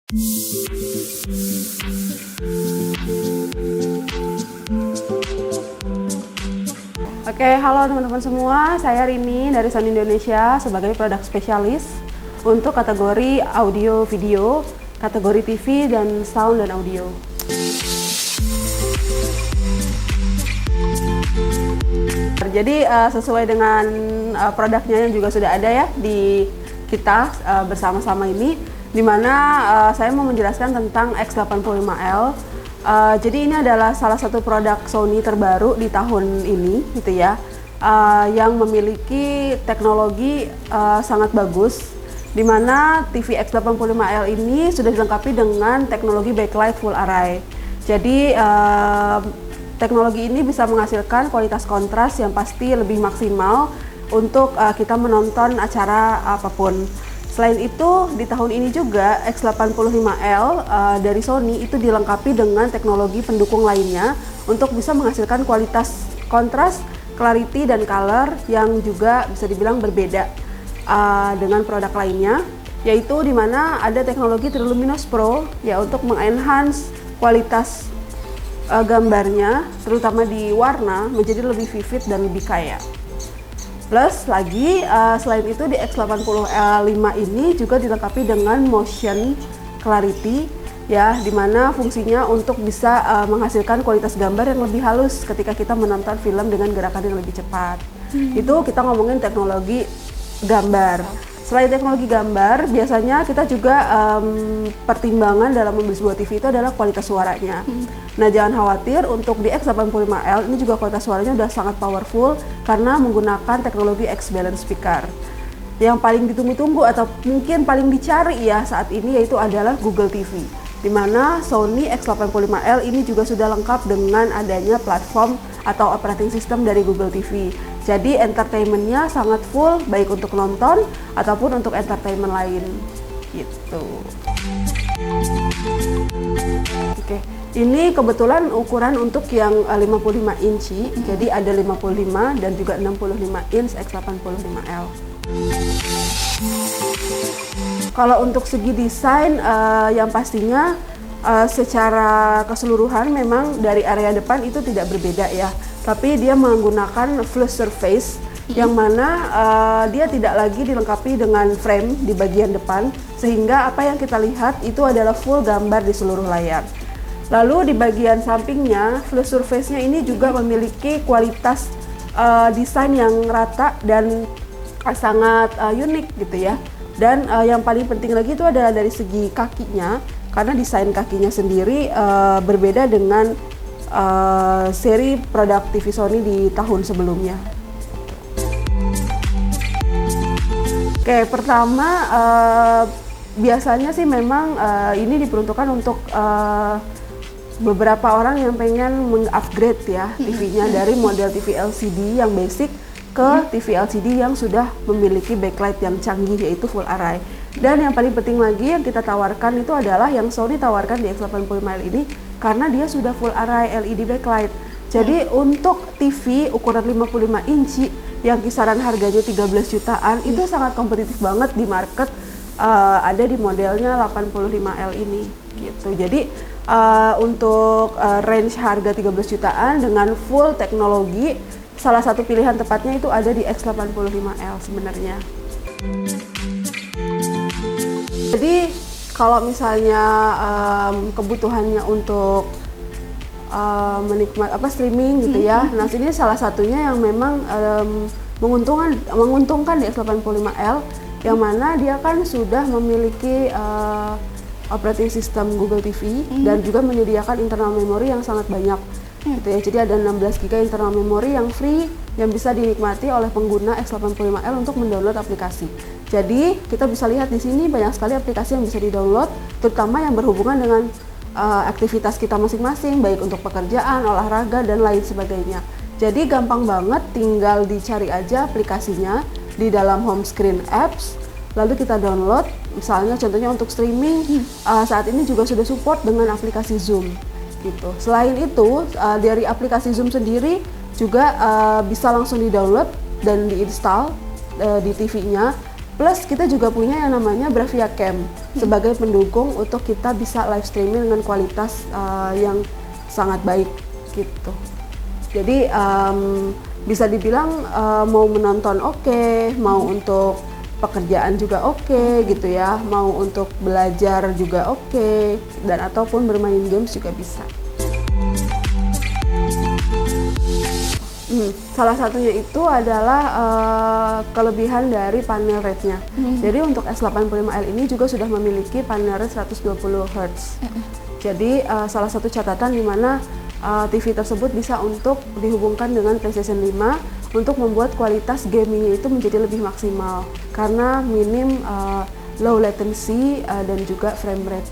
Oke, halo teman-teman semua, saya Rini dari Sony Indonesia sebagai produk spesialis untuk kategori audio video, kategori TV dan sound dan audio. Jadi sesuai dengan produknya yang juga sudah ada ya di kita bersama-sama ini, di mana saya mau menjelaskan tentang X85L. Jadi ini adalah salah satu produk Sony terbaru di tahun ini, gitu ya, yang memiliki teknologi sangat bagus, di mana TV X85L ini sudah dilengkapi dengan teknologi backlight full array. Jadi teknologi ini bisa menghasilkan kualitas kontras yang pasti lebih maksimal untuk kita menonton acara apapun. Selain itu, di tahun ini juga X85L dari Sony itu dilengkapi dengan teknologi pendukung lainnya untuk bisa menghasilkan kualitas kontras, clarity, dan color yang juga bisa dibilang berbeda dengan produk lainnya, yaitu di mana ada teknologi Triluminos Pro ya untuk mengenhance kualitas gambarnya, terutama di warna, menjadi lebih vivid dan lebih kaya. Plus lagi, selain itu di X85L5 ini juga dilengkapi dengan motion clarity ya, dimana fungsinya untuk bisa menghasilkan kualitas gambar yang lebih halus ketika kita menonton film dengan gerakan yang lebih cepat. Itu kita ngomongin teknologi gambar. Selain teknologi gambar, biasanya kita juga pertimbangan dalam membeli sebuah TV itu adalah kualitas suaranya. Nah, jangan khawatir, untuk di X85L ini juga kualitas suaranya udah sangat powerful karena menggunakan teknologi X-Balance Speaker. Yang paling ditunggu-tunggu atau mungkin paling dicari ya saat ini yaitu adalah Google TV, di mana Sony X85L ini juga sudah lengkap dengan adanya platform atau operating system dari Google TV. Jadi entertainmentnya sangat full, baik untuk nonton ataupun untuk entertainment lain, gitu. Oke, ini kebetulan ukuran untuk yang 55 inci, jadi ada 55 dan juga 65 inch X85L. Kalau untuk segi desain, yang pastinya secara keseluruhan memang dari area depan itu tidak berbeda ya, tapi dia menggunakan flush surface yang mana dia tidak lagi dilengkapi dengan frame di bagian depan, sehingga apa yang kita lihat itu adalah full gambar di seluruh layar. Lalu di bagian sampingnya, flush surface-nya ini juga memiliki kualitas desain yang rata dan sangat unik gitu ya. Dan yang paling penting lagi itu adalah dari segi kakinya, karena desain kakinya sendiri berbeda dengan seri produk TV Sony di tahun sebelumnya. Oke, pertama biasanya sih memang ini diperuntukkan untuk beberapa orang yang pengen meng-upgrade ya TV-nya dari model TV LCD yang basic ke TV LCD yang sudah memiliki backlight yang canggih yaitu full array. Dan yang paling penting lagi yang kita tawarkan itu adalah yang Sony tawarkan di X85L ini, karena dia sudah full array LED backlight. Jadi untuk TV ukuran 55 inci yang kisaran harganya 13 jutaan itu sangat kompetitif banget di market, ada di modelnya 85L ini gitu. Jadi untuk range harga 13 jutaan dengan full teknologi, salah satu pilihan tepatnya itu ada di X85L sebenarnya. Jadi kalau misalnya kebutuhannya untuk streaming gitu ya, nah ini salah satunya yang memang menguntungkan di X85L, yang mana dia kan sudah memiliki operating system Google TV dan juga menyediakan internal memory yang sangat banyak gitu ya. Jadi ada 16 GB internal memory yang free yang bisa dinikmati oleh pengguna X85L untuk mendownload aplikasi. Jadi kita bisa lihat di sini banyak sekali aplikasi yang bisa di-download, terutama yang berhubungan dengan aktivitas kita masing-masing, baik untuk pekerjaan, olahraga, dan lain sebagainya. Jadi gampang banget, tinggal dicari aja aplikasinya di dalam home screen apps, lalu kita download. Misalnya contohnya untuk streaming, saat ini juga sudah support dengan aplikasi Zoom gitu. Selain itu, dari aplikasi Zoom sendiri juga bisa langsung di-download dan di-install di TV-nya. Plus kita juga punya yang namanya Bravia Cam sebagai pendukung untuk kita bisa live streaming dengan kualitas yang sangat baik gitu. Jadi bisa dibilang mau menonton oke, mau untuk pekerjaan juga oke gitu ya, mau untuk belajar juga oke, dan ataupun bermain games juga bisa. Salah satunya itu adalah kelebihan dari panel rate-nya. Jadi untuk S85L ini juga sudah memiliki panel rate 120 Hz. Jadi salah satu catatan di mana TV tersebut bisa untuk dihubungkan dengan PlayStation 5 untuk membuat kualitas gamingnya itu menjadi lebih maksimal karena minim low latency dan juga frame rate.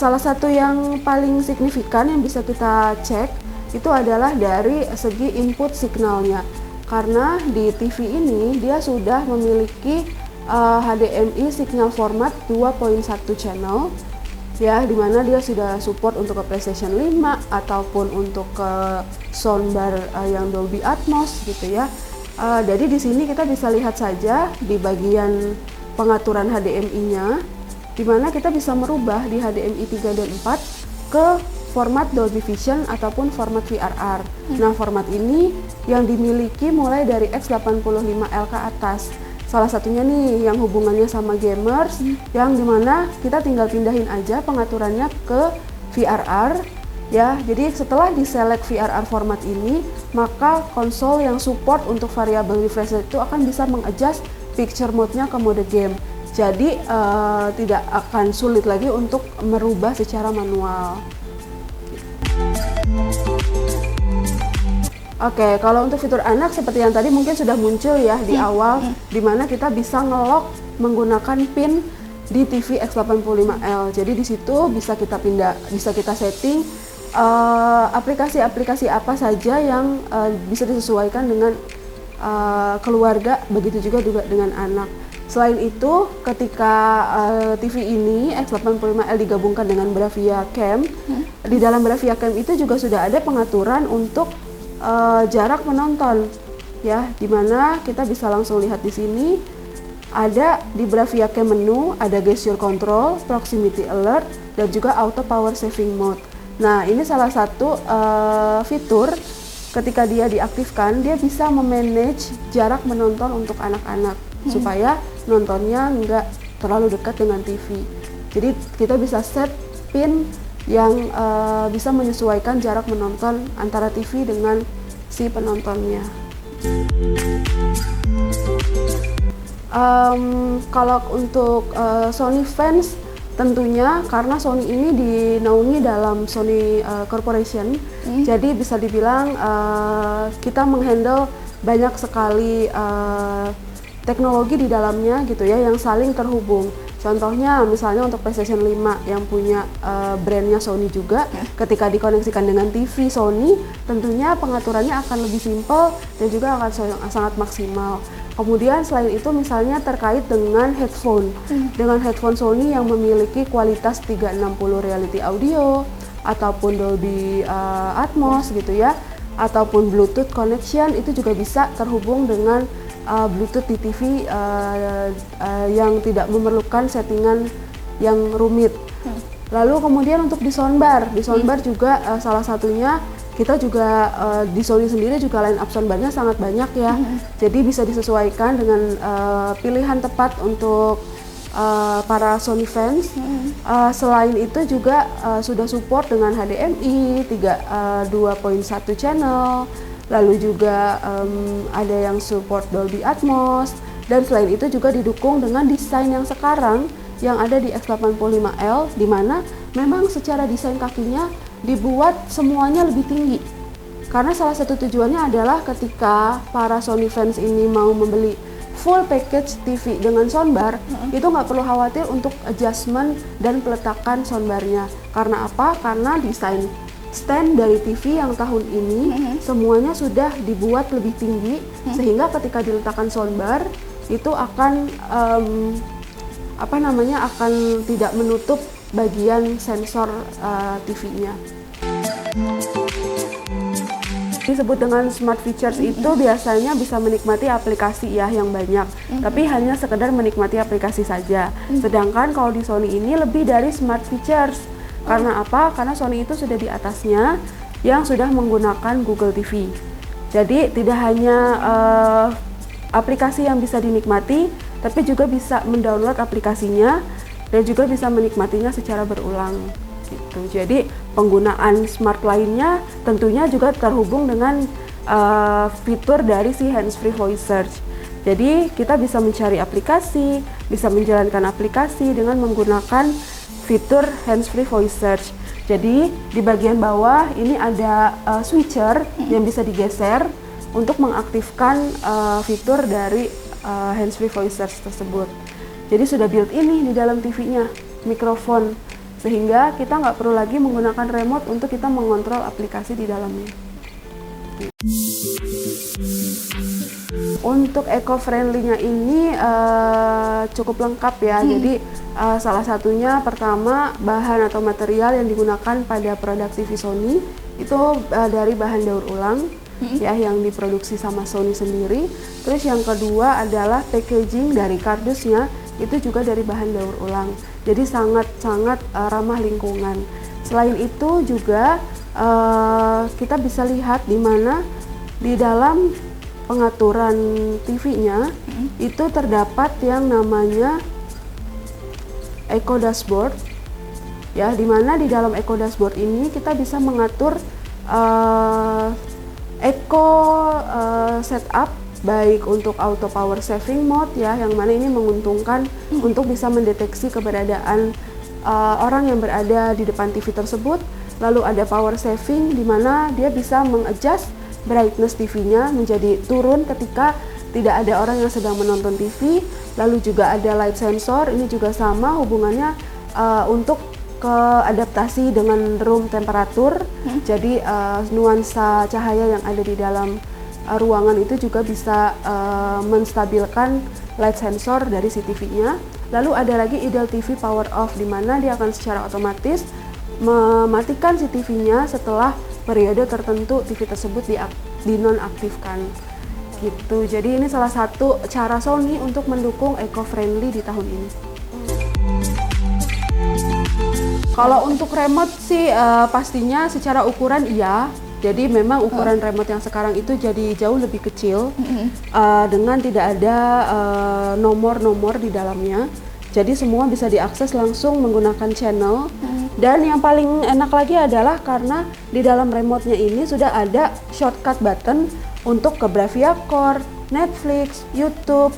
Salah satu yang paling signifikan yang bisa kita cek itu adalah dari segi input signalnya, karena di TV ini dia sudah memiliki HDMI signal format 2.1 channel ya, dimana dia sudah support untuk ke PlayStation 5 ataupun untuk ke soundbar yang Dolby Atmos gitu ya. Jadi di sini kita bisa lihat saja di bagian pengaturan HDMI-nya, dimana kita bisa merubah di HDMI 3 dan 4 ke format Dolby Vision ataupun format VRR. Nah, format ini yang dimiliki mulai dari X85L ke atas. Salah satunya nih yang hubungannya sama gamers, yang dimana kita tinggal pindahin aja pengaturannya ke VRR ya. Jadi setelah diselect VRR format ini, maka konsol yang support untuk variable refresh rate itu akan bisa mengadjust picture mode-nya ke mode game. Jadi tidak akan sulit lagi untuk merubah secara manual. Oke, kalau untuk fitur anak seperti yang tadi mungkin sudah muncul ya di awal, di mana kita bisa nge-lock menggunakan pin di TV X85L. Jadi di situ bisa kita bisa kita setting aplikasi-aplikasi apa saja yang bisa disesuaikan dengan keluarga, begitu juga dengan anak. Selain itu, ketika TV ini X85L digabungkan dengan Bravia Cam, di dalam Bravia Cam itu juga sudah ada pengaturan untuk jarak menonton, ya, dimana kita bisa langsung lihat di sini ada di Bravia Cam menu ada gesture control, proximity alert, dan juga auto power saving mode. Nah, ini salah satu fitur ketika dia diaktifkan, dia bisa memanage jarak menonton untuk anak-anak supaya nontonnya nggak terlalu dekat dengan TV. Jadi kita bisa set pin yang bisa menyesuaikan jarak menonton antara TV dengan si penontonnya. Kalau untuk Sony fans, tentunya karena Sony ini dinaungi dalam Sony Corporation, jadi bisa dibilang kita menghandle banyak sekali teknologi di dalamnya gitu ya, yang saling terhubung. Contohnya misalnya untuk PlayStation 5 yang punya brandnya Sony juga, ketika dikoneksikan dengan TV Sony, tentunya pengaturannya akan lebih simpel dan juga akan sangat maksimal. Kemudian selain itu misalnya terkait dengan headphone, dengan headphone Sony yang memiliki kualitas 360 reality audio ataupun Dolby Atmos gitu ya, ataupun Bluetooth connection, itu juga bisa terhubung dengan Bluetooth di TV yang tidak memerlukan settingan yang rumit. Lalu kemudian untuk di soundbar juga salah satunya kita juga di Sony sendiri juga line up soundbarnya sangat banyak ya. Jadi bisa disesuaikan dengan pilihan tepat untuk para Sony fans. Selain itu juga sudah support dengan HDMI 2.1 channel. Lalu juga ada yang support Dolby Atmos, dan selain itu juga didukung dengan desain yang sekarang yang ada di X85L, di mana memang secara desain kakinya dibuat semuanya lebih tinggi. Karena salah satu tujuannya adalah ketika para Sony fans ini mau membeli full package TV dengan soundbar, itu nggak perlu khawatir untuk adjustment dan peletakan soundbarnya. Karena apa? Karena desain stand dari TV yang tahun ini semuanya sudah dibuat lebih tinggi, sehingga ketika diletakkan soundbar itu akan akan tidak menutup bagian sensor TV-nya. Disebut dengan smart features itu biasanya bisa menikmati aplikasi ya yang banyak, tapi hanya sekedar menikmati aplikasi saja. Sedangkan kalau di Sony ini lebih dari smart features. Karena apa? Karena Sony itu sudah di atasnya yang sudah menggunakan Google TV. Jadi tidak hanya aplikasi yang bisa dinikmati, tapi juga bisa mendownload aplikasinya dan juga bisa menikmatinya secara berulang. Gitu. Jadi penggunaan smart lainnya tentunya juga terhubung dengan fitur dari si hands-free voice search. Jadi kita bisa mencari aplikasi, bisa menjalankan aplikasi dengan menggunakan fitur hands-free voice search. Jadi di bagian bawah ini ada switcher yang bisa digeser untuk mengaktifkan fitur dari hands-free voice search tersebut. Jadi sudah built-in nih di dalam TV-nya, mikrofon. Sehingga kita nggak perlu lagi menggunakan remote untuk kita mengontrol aplikasi di dalamnya. Untuk eco-friendly-nya ini cukup lengkap ya. Jadi salah satunya pertama bahan atau material yang digunakan pada produk TV Sony itu dari bahan daur ulang ya yang diproduksi sama Sony sendiri. Terus yang kedua adalah packaging dari kardusnya itu juga dari bahan daur ulang. Jadi sangat-sangat ramah lingkungan. Selain itu juga kita bisa lihat di mana di dalam pengaturan TV-nya itu terdapat yang namanya Eco Dashboard. Ya, di mana di dalam Eco Dashboard ini kita bisa mengatur eco setup baik untuk auto power saving mode ya, yang mana ini menguntungkan untuk bisa mendeteksi keberadaan orang yang berada di depan TV tersebut. Lalu ada power saving di mana dia bisa mengadjust brightness TV-nya menjadi turun ketika tidak ada orang yang sedang menonton TV. Lalu juga ada light sensor, ini juga sama hubungannya untuk keadaptasi dengan room temperatur. Jadi nuansa cahaya yang ada di dalam ruangan itu juga bisa menstabilkan light sensor dari si TV-nya. Lalu ada lagi idle TV power off, di mana dia akan secara otomatis mematikan si TV-nya setelah periode tertentu TV tersebut dinonaktifkan. Gitu. Jadi ini salah satu cara Sony untuk mendukung eco-friendly di tahun ini. Kalau untuk remote sih pastinya secara ukuran iya. Jadi memang ukuran remote yang sekarang itu jadi jauh lebih kecil dengan tidak ada nomor-nomor di dalamnya. Jadi semua bisa diakses langsung menggunakan channel. Dan yang paling enak lagi adalah karena di dalam remote-nya ini sudah ada shortcut button untuk ke Bravia Core, Netflix, YouTube,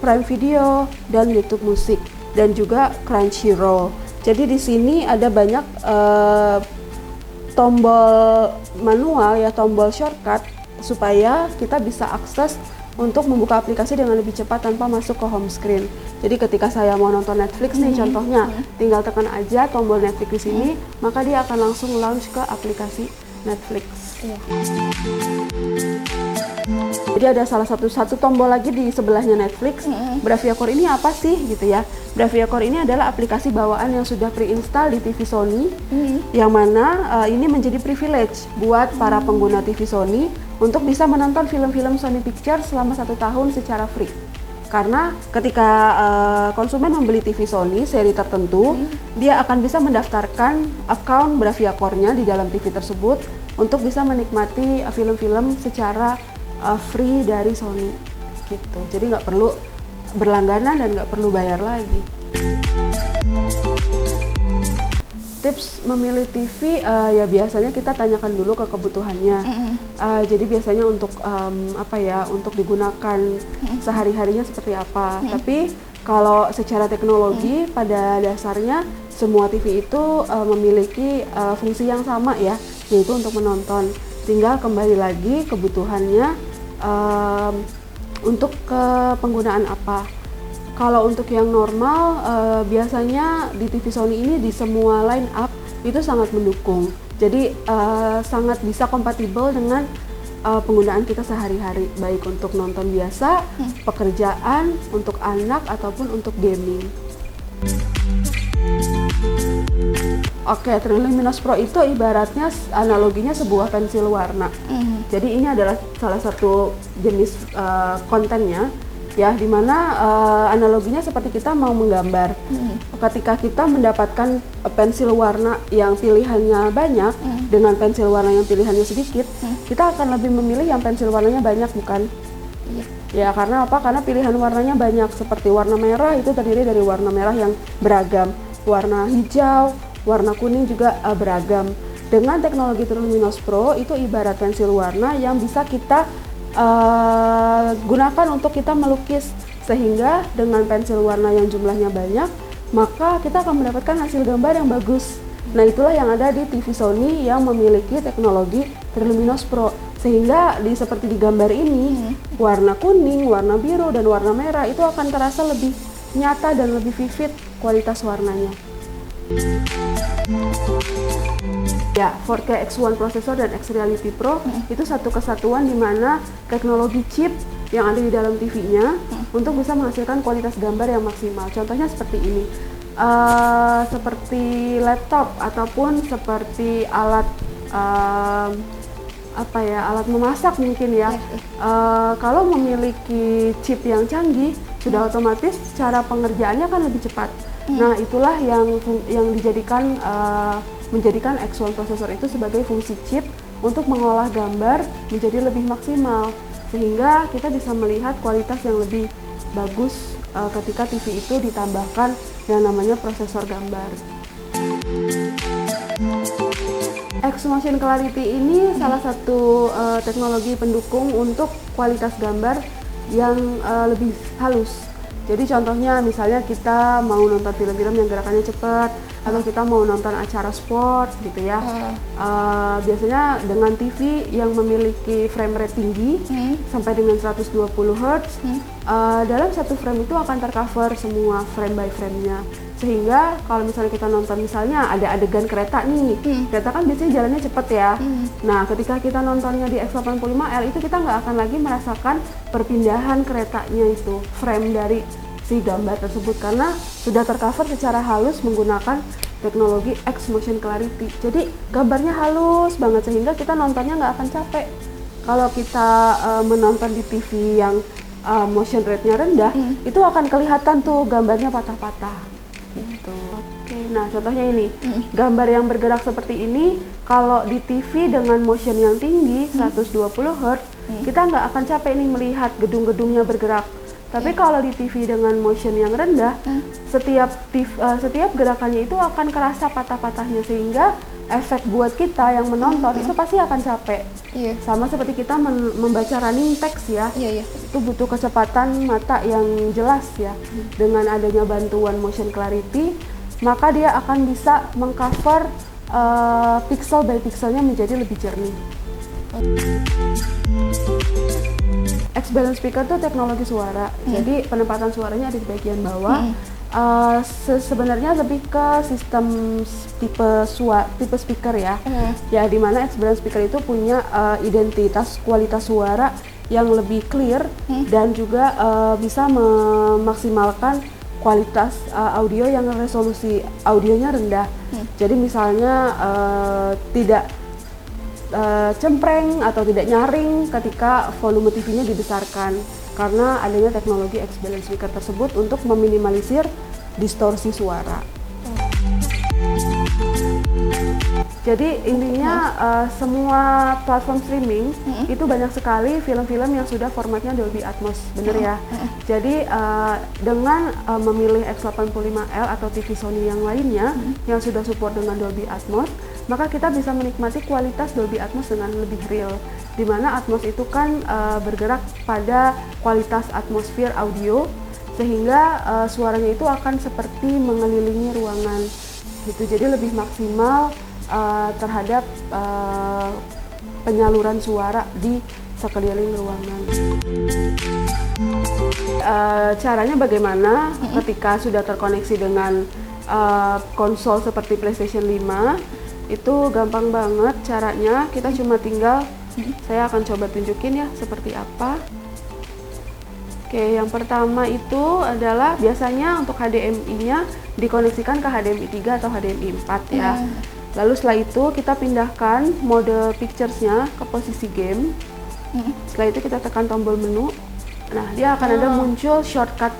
Prime Video, dan YouTube Musik, dan juga Crunchyroll. Jadi di sini ada banyak tombol manual ya, tombol shortcut supaya kita bisa akses untuk membuka aplikasi dengan lebih cepat tanpa masuk ke home screen. Jadi ketika saya mau nonton Netflix nih contohnya, tinggal tekan aja tombol Netflix di sini, maka dia akan langsung launch ke aplikasi Netflix. Jadi ada salah satu tombol lagi di sebelahnya Netflix. Bravia Core ini apa sih gitu ya? Bravia Core ini adalah aplikasi bawaan yang sudah pre-install di TV Sony, yang mana ini menjadi privilege buat para pengguna TV Sony untuk bisa menonton film-film Sony Pictures selama 1 tahun secara free. Karena ketika konsumen membeli TV Sony seri tertentu, dia akan bisa mendaftarkan account Bravia Core-nya di dalam TV tersebut untuk bisa menikmati film-film secara free dari Sony gitu. Jadi nggak perlu berlangganan dan nggak perlu bayar lagi. Tips memilih TV ya biasanya kita tanyakan dulu ke kebutuhannya. Jadi biasanya untuk untuk digunakan sehari-harinya seperti apa. Tapi kalau secara teknologi pada dasarnya semua TV itu memiliki fungsi yang sama ya, yaitu untuk menonton. Tinggal kembali lagi kebutuhannya untuk ke penggunaan apa. Kalau untuk yang normal, biasanya di TV Sony ini di semua line up itu sangat mendukung. Jadi sangat bisa kompatibel dengan penggunaan kita sehari-hari, baik untuk nonton biasa, pekerjaan, untuk anak, ataupun untuk gaming. Oke, Triluminos Pro itu ibaratnya analoginya sebuah pensil warna. Jadi ini adalah salah satu jenis kontennya, ya, dimana analoginya seperti kita mau menggambar. Ketika kita mendapatkan pensil warna yang pilihannya banyak dengan pensil warna yang pilihannya sedikit, kita akan lebih memilih yang pensil warnanya banyak, bukan? Ya, karena apa? Karena pilihan warnanya banyak. Seperti warna merah itu terdiri dari warna merah yang beragam, warna hijau, warna kuning juga beragam. Dengan teknologi Triluminos Pro itu ibarat pensil warna yang bisa kita gunakan untuk kita melukis, sehingga dengan pensil warna yang jumlahnya banyak, maka kita akan mendapatkan hasil gambar yang bagus. Nah, itulah yang ada di TV Sony yang memiliki teknologi Triluminos Pro, sehingga seperti di gambar ini, warna kuning, warna biru, dan warna merah itu akan terasa lebih nyata dan lebih vivid kualitas warnanya. Ya, 4K X1 Processor dan X Reality Pro itu satu kesatuan di mana teknologi chip yang ada di dalam TV-nya untuk bisa menghasilkan kualitas gambar yang maksimal. Contohnya seperti ini, seperti laptop ataupun seperti alat alat memasak mungkin ya. Kalau memiliki chip yang canggih, sudah otomatis cara pengerjaannya kan lebih cepat. Nah, itulah yang menjadikan X1 Processor itu sebagai fungsi chip untuk mengolah gambar menjadi lebih maksimal, sehingga kita bisa melihat kualitas yang lebih bagus ketika TV itu ditambahkan yang namanya prosesor gambar. X-Motion Clarity ini salah satu teknologi pendukung untuk kualitas gambar yang lebih halus. Jadi contohnya misalnya kita mau nonton film-film yang gerakannya cepat, atau kita mau nonton acara sport gitu ya. Biasanya dengan TV yang memiliki frame rate tinggi sampai dengan 120 Hz, dalam satu frame itu akan tercover semua frame by frame-nya. Sehingga kalau misalnya kita nonton, misalnya ada adegan kereta nih, kereta kan biasanya jalannya cepet ya. Nah, ketika kita nontonnya di X85L itu kita nggak akan lagi merasakan perpindahan keretanya itu, frame dari si gambar tersebut, karena sudah tercover secara halus menggunakan teknologi X-Motion Clarity. Jadi gambarnya halus banget sehingga kita nontonnya nggak akan capek. Kalau kita menonton di TV yang motion rate-nya rendah, itu akan kelihatan tuh gambarnya patah-patah. Gitu. Oke, nah contohnya ini, gambar yang bergerak seperti ini, kalau di TV dengan motion yang tinggi 120 Hz, kita nggak akan capek nih melihat gedung-gedungnya bergerak. Tapi kalau di TV dengan motion yang rendah, setiap gerakannya itu akan kerasa patah-patahnya, sehingga efek buat kita yang menonton itu pasti akan capek. Sama seperti kita membaca running text ya. Itu butuh kecepatan mata yang jelas ya. Dengan adanya bantuan motion clarity, maka dia akan bisa mengcover pixel by pixelnya menjadi lebih jernih. X-Balance Speaker itu teknologi suara. Jadi penempatan suaranya ada di bagian bawah. Sebenarnya lebih ke sistem tipe speaker ya. Ya, di mana X-Balance Speaker itu punya identitas kualitas suara yang lebih clear dan juga bisa memaksimalkan kualitas audio yang resolusi audionya rendah. Jadi misalnya tidak cempreng atau tidak nyaring ketika volume TV-nya dibesarkan, karena adanya teknologi X-Balance Speaker tersebut untuk meminimalisir distorsi suara. Jadi intinya semua platform streaming itu banyak sekali film-film yang sudah formatnya Dolby Atmos, bener ya? Jadi dengan memilih X85L atau TV Sony yang lainnya yang sudah support dengan Dolby Atmos, maka kita bisa menikmati kualitas Dolby Atmos dengan lebih real, di mana Atmos itu kan bergerak pada kualitas atmosfer audio, sehingga suaranya itu akan seperti mengelilingi ruangan gitu. Jadi lebih maksimal terhadap penyaluran suara di sekeliling ruangan. Caranya bagaimana? Ketika sudah terkoneksi dengan konsol seperti PlayStation 5, itu gampang banget caranya. Kita cuma tinggal, saya akan coba tunjukin ya seperti apa. Oke, yang pertama itu adalah biasanya untuk HDMI-nya dikoneksikan ke HDMI 3 atau HDMI 4 ya. Lalu setelah itu kita pindahkan mode pictures-nya ke posisi game. Setelah itu kita tekan tombol menu. Nah, dia akan ada muncul shortcut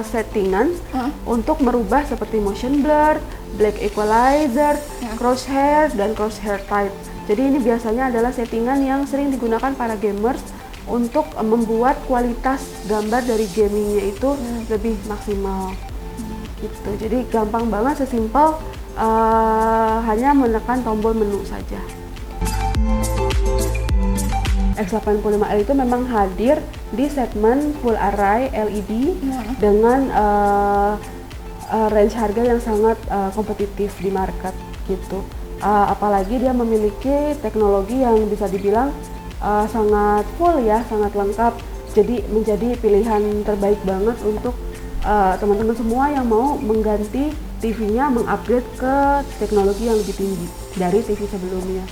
settingan untuk merubah seperti motion blur, black equalizer, crosshair, dan crosshair type. Jadi ini biasanya adalah settingan yang sering digunakan para gamers untuk membuat kualitas gambar dari gamingnya itu lebih maksimal. Gitu. Jadi gampang banget, sesimpel hanya menekan tombol menu saja. X85L itu memang hadir di segmen full array LED dengan range harga yang sangat kompetitif di market gitu. Apalagi dia memiliki teknologi yang bisa dibilang sangat full ya, sangat lengkap. Jadi menjadi pilihan terbaik banget untuk teman-teman semua yang mau mengganti TV-nya, mengupgrade ke teknologi yang lebih tinggi dari TV sebelumnya.